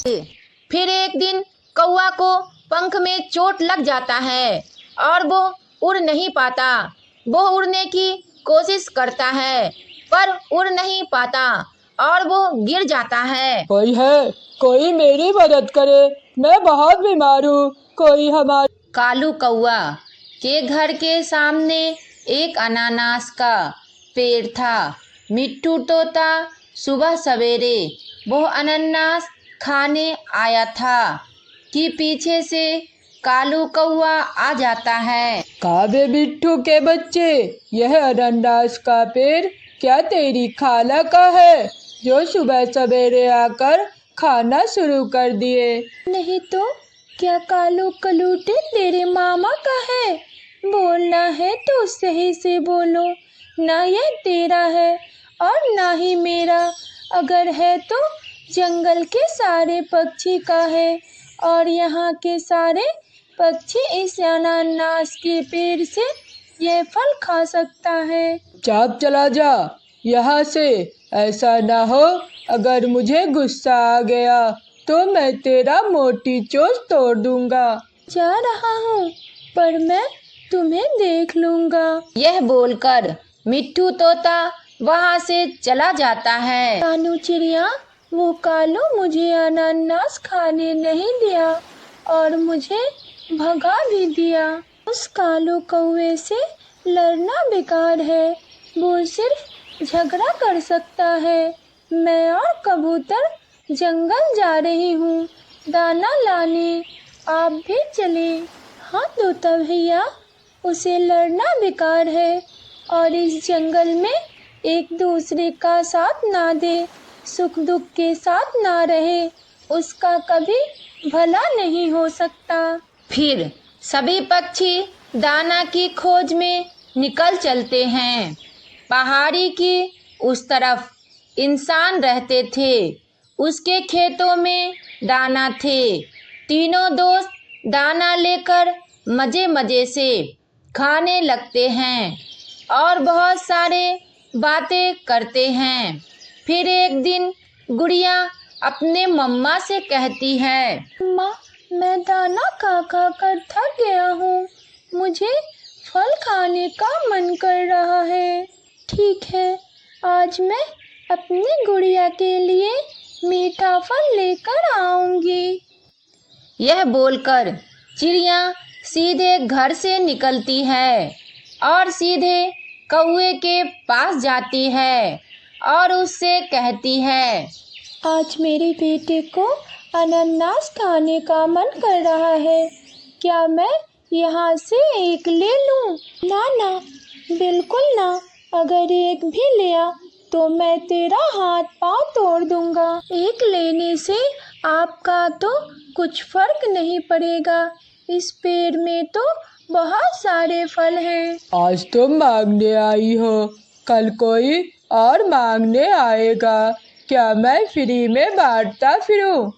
फिर एक दिन कौवा को पंख में चोट लग जाता है और वो उड़ नहीं पाता। वो उड़ने की कोशिश करता है पर उड़ नहीं पाता और वो गिर जाता है। कोई मेरी मदद करे, मैं बहुत बीमार हूँ, कोई हमारी। कालू कौवा के घर के सामने एक अनानास का पेड़ था। मिट्टू तोता सुबह सवेरे वो अनानास खाने आया था कि पीछे से कालू कौवा आ जाता है। काबे बिट्ठू के बच्चे, यह अनानास का पेड़ क्या तेरी खाला का है जो सुबह सवेरे आकर खाना शुरू कर दिए? नहीं तो क्या कालू कलूटे तेरे मामा का है? बोलना है तो सही से बोलो, ना यह तेरा है और ना ही मेरा। अगर है तो जंगल के सारे पक्षी का है और यहाँ के सारे पक्षी इस अनानास के पेड़ से यह फल खा सकता है। चाप चला जा यहाँ से, ऐसा ना हो अगर मुझे गुस्सा आ गया तो मैं तेरा मोटी चोंच तोड़ दूंगा। जा रहा हूँ पर मैं तुम्हें देख लूंगा। यह बोलकर मिट्टू तोता वहाँ से चला जाता है। कानू चिड़िया, वो कालू मुझे अनानास खाने नहीं दिया और मुझे भगा भी दिया। उस कालू कौवे से लड़ना बेकार है, वो सिर्फ झगड़ा कर सकता है। मैं और कबूतर जंगल जा रही हूँ दाना लाने, आप भी चले। हाँ तोता भैया, उसे लड़ना बेकार है और इस जंगल में एक दूसरे का साथ ना दे, सुख दुख के साथ ना रहे, उसका कभी भला नहीं हो सकता। फिर सभी पक्षी दाना की खोज में निकल चलते हैं। पहाड़ी की उस तरफ इंसान रहते थे, उसके खेतों में दाना थे। तीनों दोस्त दाना लेकर मजे मजे से खाने लगते हैं और बहुत सारे बातें करते हैं। फिर एक दिन गुड़िया अपने मम्मा से कहती है, माँ, मैं दाना खा खा कर थक गया हूँ, मुझे फल खाने का मन कर रहा है। ठीक है, आज मैं अपनी गुड़िया के लिए मीठा फल लेकर आऊंगी। यह बोलकर चिड़िया सीधे घर से निकलती है और सीधे कौवे के पास जाती है और उससे कहती है, आज मेरे बेटे को अनानास खाने का मन कर रहा है, क्या मैं यहाँ से एक ले लूँ? ना ना, बिल्कुल ना, अगर एक भी लिया तो मैं तेरा हाथ पाँव तोड़ दूंगा। एक लेने से आपका तो कुछ फर्क नहीं पड़ेगा, इस पेड़ में तो बहुत सारे फल हैं। आज तुम मांगने आई हो, कल कोई और मांगने आएगा, क्या मैं फ्री में बांटता फिरूं?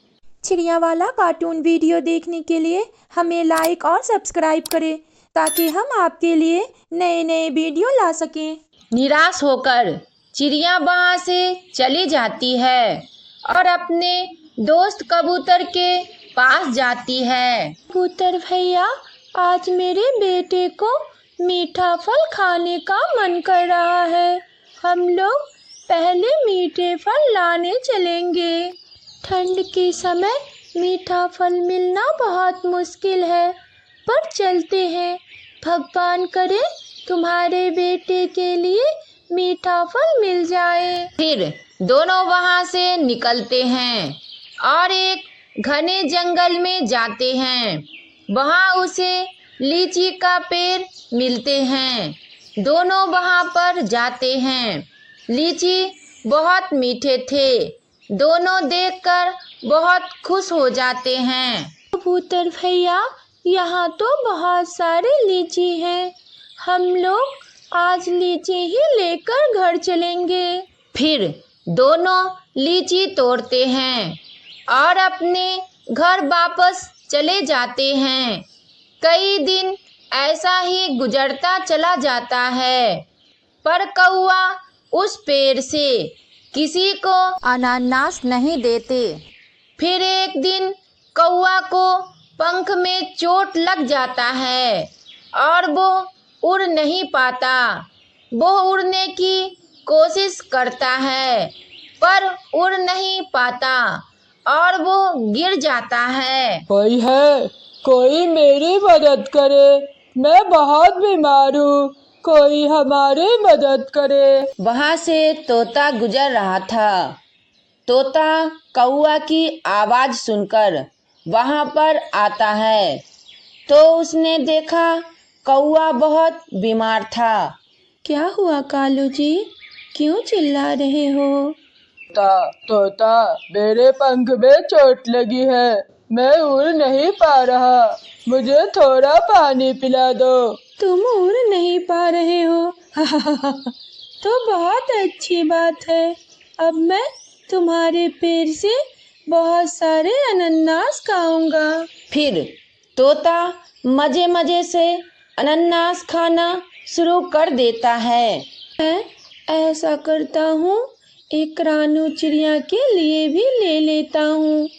चिड़िया वाला कार्टून वीडियो देखने के लिए हमें लाइक और सब्सक्राइब करें ताकि हम आपके लिए नए नए वीडियो ला सकें। निराश होकर चिड़िया वहाँ से चली जाती है और अपने दोस्त कबूतर के पास जाती है। कबूतर भैया, आज मेरे बेटे को मीठा फल खाने का मन कर रहा है, हम लोग पहले मीठे फल लाने चलेंगे। ठंड के समय मीठा फल मिलना बहुत मुश्किल है, पर चलते हैं, भगवान करे तुम्हारे बेटे के लिए मीठा फल मिल जाए। फिर दोनों वहाँ से निकलते हैं और एक घने जंगल में जाते हैं। वहाँ उसे लीची का पेड़ मिलते हैं। दोनों वहाँ पर जाते हैं। लीची बहुत मीठे थे, दोनों देखकर बहुत खुश हो जाते हैं। कबूतर भैया, यहाँ तो बहुत सारे लीची हैं, हम लोग आज लीची ही लेकर घर चलेंगे। फिर दोनों लीची तोड़ते हैं और अपने घर वापस चले जाते हैं। कई दिन ऐसा ही गुजरता चला जाता है, पर कौवा उस पेड़ से किसी को अनानास नहीं देते। फिर एक दिन कौवा को पंख में चोट लग जाता है और वो उड़ नहीं पाता। वो उड़ने की कोशिश करता है पर उड़ नहीं पाता और वो गिर जाता है। कोई मेरी मदद करे, मैं बहुत बीमार हूँ, कोई हमारी मदद करे। वहाँ से तोता गुजर रहा था। तोता कौवा की आवाज़ सुनकर वहाँ पर आता है तो उसने देखा कौवा बहुत बीमार था। क्या हुआ कालू जी, क्यों चिल्ला रहे हो? तोता, मेरे पंख में चोट लगी है, मैं उड़ नहीं पा रहा, मुझे थोड़ा पानी पिला दो। तुम उड़ नहीं पा रहे हो? तो बहुत अच्छी बात है। अब मैं तुम्हारे पेड़ से बहुत सारे अनानास खाऊंगा। फिर तोता मजे मजे से अनानास खाना शुरू कर देता है। मैं ऐसा करता हूँ, एक रानू चिड़िया के लिए भी ले लेता हूँ,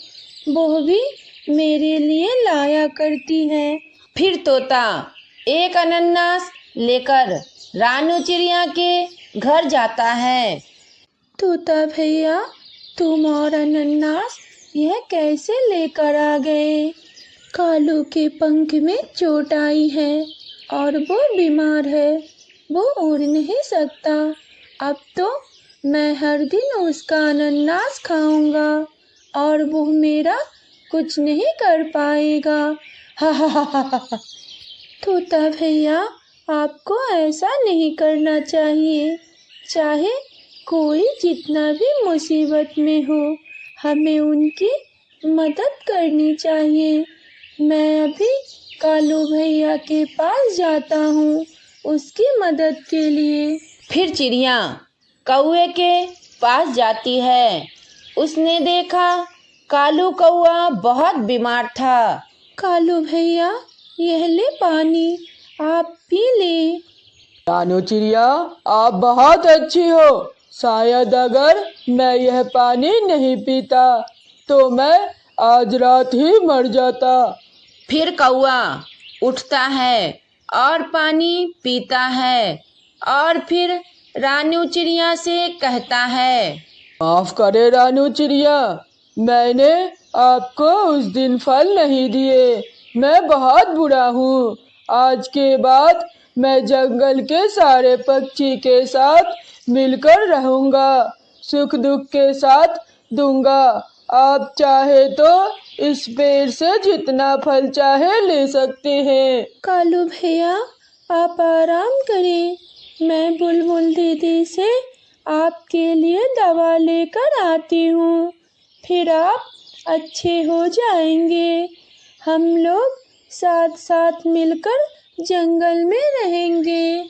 वो भी मेरे लिए लाया करती है। फिर तोता एक अनानास लेकर रानू चिड़िया के घर जाता है। तोता भैया, तुम और अनानास यह कैसे लेकर आ गए? कालू के पंख में चोट आई है और वो बीमार है, वो उड़ नहीं सकता। अब तो मैं हर दिन उसका अनानास खाऊंगा और वो मेरा कुछ नहीं कर पाएगा। हा हा हा हा हा। तोता भैया, आपको ऐसा नहीं करना चाहिए। चाहे कोई जितना भी मुसीबत में हो, हमें उनकी मदद करनी चाहिए। मैं अभी कालू भैया के पास जाता हूँ उसकी मदद के लिए। फिर चिड़िया कौवे के पास जाती है। उसने देखा कालू कौवा बहुत बीमार था। कालू भैया, यह ले पानी, आप पी ले। रानू चिड़िया, आप बहुत अच्छी हो। शायद अगर मैं यह पानी नहीं पीता तो मैं आज रात ही मर जाता। फिर कौवा उठता है और पानी पीता है और फिर रानू चिड़िया से कहता है, माफ करे रानू चिड़िया, मैंने आपको उस दिन फल नहीं दिए, मैं बहुत बुरा हूँ। आज के बाद मैं जंगल के सारे पक्षी के साथ मिलकर रहूँगा, सुख दुख के साथ दूंगा। आप चाहे तो इस पेड़ से जितना फल चाहे ले सकते हैं। कालू भैया, आप आराम करें, मैं बुलबुल दीदी से आपके लिए दवा लेकर आती हूँ, फिर आप अच्छे हो जाएंगे। हम लोग साथ साथ मिलकर जंगल में रहेंगे।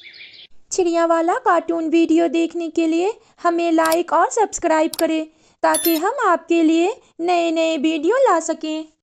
चिड़िया वाला कार्टून वीडियो देखने के लिए हमें लाइक और सब्सक्राइब करें ताकि हम आपके लिए नए नए वीडियो ला सकें।